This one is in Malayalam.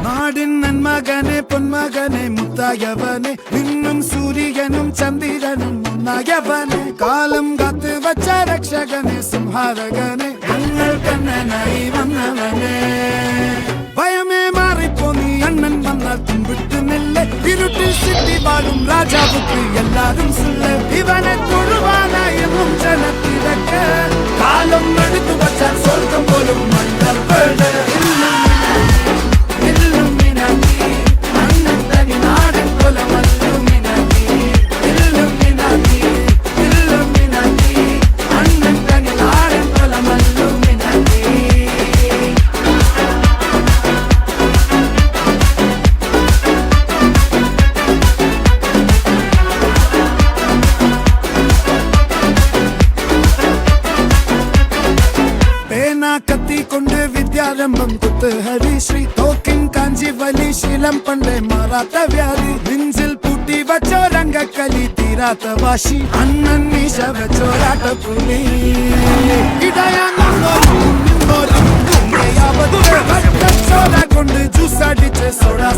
നാടിൻ നന്മകനെ പൊന്മകനെ മുത്തായവനെ നിന്നും സൂര്യനും ചന്ദ്രനും ഒന്നായവനെ കാലം കാത്ത് വച്ച രക്ഷകനെ സംഹാരകനെ ഞങ്ങൾ കണ്ണനായി വന്നവനെ ഭയമേ മാറിപ്പോ നീ അണ്ണൻ വന്നാൽ തുമ്പിട്ടുന്നില്ല ഇരുട്ടിൽ സിറ്റി വാഴും രാജാവുക്ക് എല്ലാരും സുല്ല ഇവനെ തൊഴുവാനായി എന്നും ജനത്തിരക്ക് കാലം എടുത്തു വച്ചാൽ സ്വർഗം പോലും മണ്ണർ കത്തിക്കൊണ്ട് വിദ്യാരംഭം കുത്ത് ഹരിശ്രീ തോക്കിൻ കാഞ്ചി വലി ശീലം പണ്ടേ മാറാത്ത വ്യാധി നെഞ്ചിൽ പൂട്ടി വച്ചോ രംഗക്കലി തീരാത്ത വാശി അണ്ണൻ മീശ വെച്ചോരാട്ട പുലി കൊണ്ട് ജ്യൂസ് അടിച്ച് സോഡാ